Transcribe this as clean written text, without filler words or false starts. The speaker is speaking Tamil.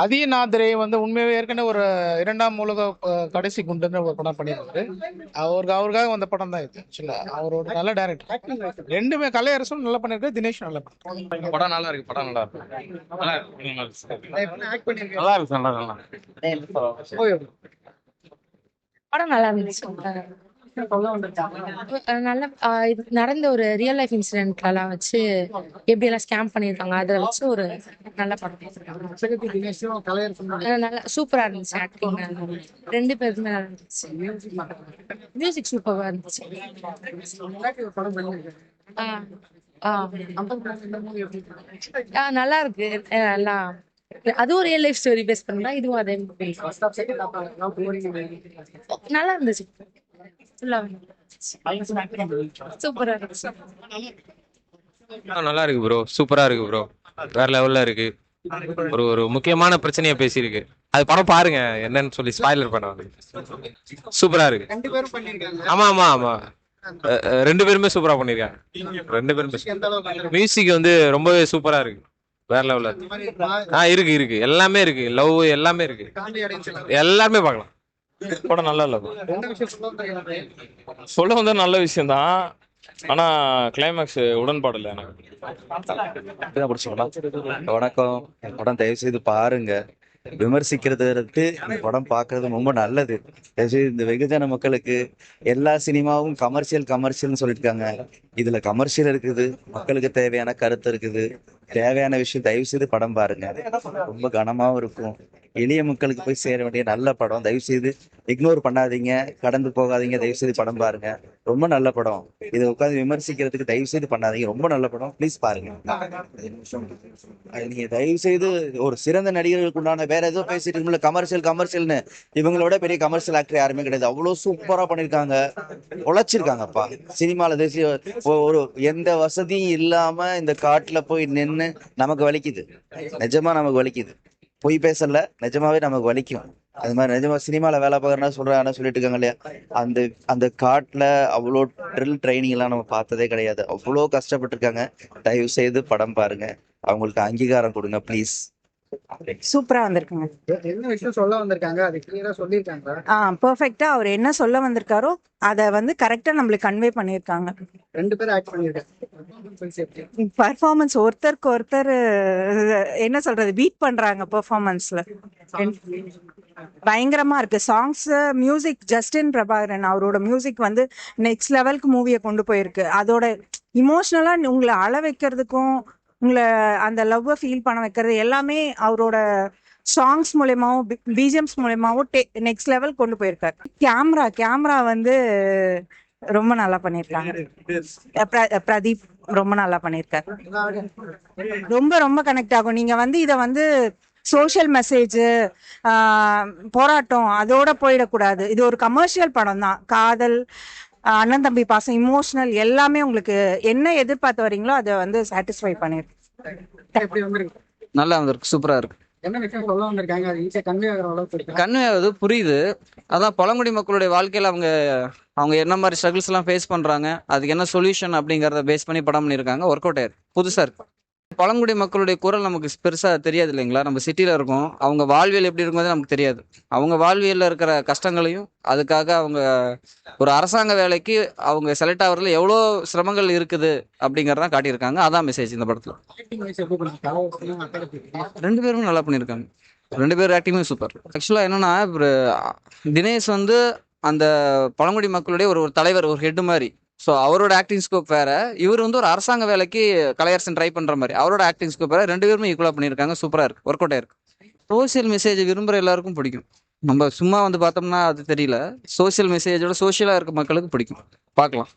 அதியநாதிரை வந்து உண்மையாவே ஏற்கனவே ஒரு இரண்டாம் உலக கடைசி குண்டுன்னு ஒரு படம் பண்ணியிருக்காரு. அவருக்காக வந்த படம் தான் இது. ஆக்சுவலா அவர் ஒரு நல்ல டைரக்டர். ரெண்டுமே கலையரசும் நல்லா பண்ணிருக்காரு, தினேஷ் நல்லா பண்ணிருக்காரு. படம் நல்லா இருக்கு. படம் நல்லா இருக்கு. நல்லா இருக்கு. நல்லா இருக்கு. நல்லா நல்லா படம் நல்லா இருந்துச்சு. நல்ல இது நடந்த ஒரு ரியல் லைஃப் இன்சிடென்ட்லாம் வச்சு எப்படியெல்லாம் ஸ்கேம் பண்ணியிருக்காங்க அதை வச்சு ஒரு நல்ல படம். நல்லா சூப்பரா இருந்துச்சு. ஆக்டிங் ரெண்டு பேருக்குமே நல்லா இருந்துச்சு. மியூசிக் சூப்பரா இருந்துச்சு. நல்லா இருக்கு. நல்லா அதுவும் ரியல் லைஃப் ஸ்டோரி பேஸ் பண்ணா இதுவும் அதே நல்லா இருந்துச்சு. சூப்பரா இருந்துச்சு. நல்லா இருக்கு ப்ரோ. சூப்பரா இருக்கு ப்ரோ. வேற லெவல்ல இருக்கு. ஒரு ஒரு முக்கியமான பிரச்சனையை பேசியிருக்கு. அது படம் பாருங்க, என்னன்னு சொல்லி ஸ்பாயிலர் பண்ண. சூப்பரா இருக்கு. ஆமா ஆமா ஆமா. ரெண்டு பேருமே சூப்பரா பண்ணிருக்காங்க. ரெண்டு பேருமே மியூசிக் வந்து ரொம்பவே சூப்பரா இருக்கு. வேற லெவல்ல இருக்கு. இருக்கு எல்லாமே இருக்கு. லவ் எல்லாமே இருக்கு. எல்லாருமே பார்க்கலாம். படம் நல்லா இல்ல. சொல்ல வந்த நல்ல விஷயம் தான். ஆனா கிளைமேக்ஸ் உடன்பாடு இல்லை எனக்கு. வணக்கம். படம் தயவு செய்து பாருங்க. விமர்சிக்கிறத விட்டு இந்த படம் பார்க்கறது ரொம்ப நல்லது. தயவுசெய்து இந்த வெகுஜன மக்களுக்கு எல்லா சினிமாவும் கமர்ஷியல்னு சொல்லியிருக்காங்க. இதுல கமர்ஷியல் இருக்குது, மக்களுக்கு தேவையான கருத்து இருக்குது, தேவையான விஷயம். தயவு செய்து படம் பாருங்க. ரொம்ப கனமாவும் இருக்கும். எளிய மக்களுக்கு போய் சேர வேண்டிய நல்ல படம். தயவு செய்து இக்னோர் பண்ணாதீங்க, கடந்து போகாதீங்க. தயவு செய்து படம் பாருங்க. ரொம்ப நல்ல படம். இதை உட்காந்து விமர்சிக்கிறதுக்கு தயவு செய்து பண்ணாதீங்க. ரொம்ப நல்ல படம். ப்ளீஸ் பாருங்க. நீங்க தயவு செய்து ஒரு சிறந்த நடிகர்களுக்கு உண்டான வேற ஏதோ பேசிட்டு இருக்கீங்களா, கமர்ஷியல்னு. இவங்களோட பெரிய கமர்ஷியல் ஆக்டர் யாருமே கிடையாது. அவ்வளவு சூப்பரா பண்ணிருக்காங்க, உழைச்சிருக்காங்கப்பா. சினிமால தேசிய ஒரு எந்த வசதியும் இல்லாம இந்த காட்டுல போய் நின்று நமக்கு வலிக்குது. நிஜமா நமக்கு வலிக்குது. பொய் பேசல, நிஜமாவே நமக்கு வலிக்கும். அது மாதிரி நிஜமா சினிமால வேலை பார்க்கறனா சொல்லிட்டு இருக்காங்க இல்லையா, அந்த அந்த காட்டுல அவ்வளோ ட்ரைனிங் எல்லாம் நம்ம பார்த்ததே கிடையாது. அவ்வளோ கஷ்டப்பட்டு இருக்காங்க. தயவு செய்து படம் பாருங்க. அவங்களுக்கு அங்கீகாரம் கொடுங்க ப்ளீஸ். சூப்பரா வந்திருக்குங்க. என்ன விஷயம் சொல்ல வந்திருக்காங்க அது கிளியரா சொல்லிருக்காங்க. பெர்ஃபெக்ட்டா அவர் என்ன சொல்ல வந்திருக்காரோ அதை வந்து கரெக்டா நம்மளுக்கு கன்வே பண்ணியிருக்காங்க. ரெண்டு பேரும் ஆக்ட் பண்ணிருக்காங்க. பர்ஃபார்மன்ஸ் ஒருத்தருக்கு ஒருத்தர் என்ன சொல்றது பீட் பண்றாங்க. பெர்ஃபார்மன்ஸ்ல பயங்கரமா இருக்கு. சாங்ஸ், மியூசிக், ஜஸ்டின் பிரபாகரன் அவரோட மியூசிக் வந்து நெக்ஸ்ட் லெவலுக்கு மூவியை கொண்டு போயிருக்கு. அதோட இமோஷனலா உங்களை அழ வைக்கிறதுக்கும் உங்களை அந்த லவ்வை ஃபீல் பண்ண வைக்கிறது எல்லாமே அவரோட சாங்ஸ் மூலயமாவும் பிஜிஎம்ஸ் மூலயமாவும் நெக்ஸ்ட் லெவல் கொண்டு போயிருக்காரு. கேமரா வந்து ரொம்ப நல்லா பண்ணியிருக்காங்க. பிரதீப் ரொம்ப நல்லா பண்ணியிருக்காரு. ரொம்ப ரொம்ப கனெக்ட் ஆகும். நீங்க வந்து இதை வந்து சோஷியல் மெசேஜ், போராட்டம் அதோட போயிடக்கூடாது. இது ஒரு கமர்ஷியல் படம் தான். காதல், அண்ணன் தம்பி பாசம், இமோஷனல் எல்லாமே உங்களுக்கு என்ன எதிர்பார்த்து வரீங்களோ அதை வந்து சாட்டிஸ்ஃபை பண்ணிருக்கு. நல்லா வந்திருக்கு. சூப்பரா இருக்கு. என்ன விஷயம் சொல்ல வந்திருக்காங்க அது ஈஸியா கன்வே ஆகிற அளவுக்கு கன்வே ஆகுது, புரியுது. அதான் பழங்குடி மக்களுடைய வாழ்க்கையில அவங்க என்ன மாதிரி ஸ்ட்ரகிள்ஸ் எல்லாம் ஃபேஸ் பண்றாங்க, அதுக்கு என்ன சொல்யூஷன் அப்படிங்கறத பேஸ் பண்ணி படம் பண்ணியிருக்காங்க. ஒர்க் அவுட் ஆயிருக்கு. புதுசா இருக்கு. பழங்குடி மக்களுடைய குரல் நமக்கு பெருசா தெரியாது இல்லைங்களா. நம்ம சிட்டில இருக்கோம். அவங்க வாழ்வியல் எப்படி இருக்கும்போது நமக்கு தெரியாது. அவங்க வாழ்வியல்ல இருக்கிற கஷ்டங்களையும் அதுக்காக அவங்க ஒரு அரசாங்க வேலைக்கு அவங்க செலக்ட் ஆகுறதுல எவ்வளோ சிரமங்கள் இருக்குது அப்படிங்கறத காட்டியிருக்காங்க. அதான் மெசேஜ் இந்த படத்துல. ரெண்டு பேரும் நல்லா பண்ணியிருக்காங்க. ரெண்டு பேரும் ஆக்டிங்குமே சூப்பர். ஆக்சுவலா என்னன்னா, தினேஷ் வந்து அந்த பழங்குடி மக்களுடைய ஒரு தலைவர், ஒரு ஹெட் மாதிரி. ஸோ அவரோட ஆக்டிங் ஸ்கோப் வேற. இவர் வந்து ஒரு அரசாங்க வேலைக்கு கலையரசன் ட்ரை பண்ற மாதிரி. அவரோட ஆக்டிங் ஸ்கோப் வேற. ரெண்டு பேருமே ஈக்குவலா பண்ணியிருக்காங்க. சூப்பரா இருக்கு. ஒர்க் அவுட் ஆயிருக்கு. சோசியல் மெசேஜ் விரும்புற எல்லாருக்கும் பிடிக்கும். நம்ம சும்மா வந்து பார்த்தோம்னா அது தெரியல. சோசியல் மெசேஜோட சோசியலா இருக்க மக்களுக்கு பிடிக்கும். பார்க்கலாம்.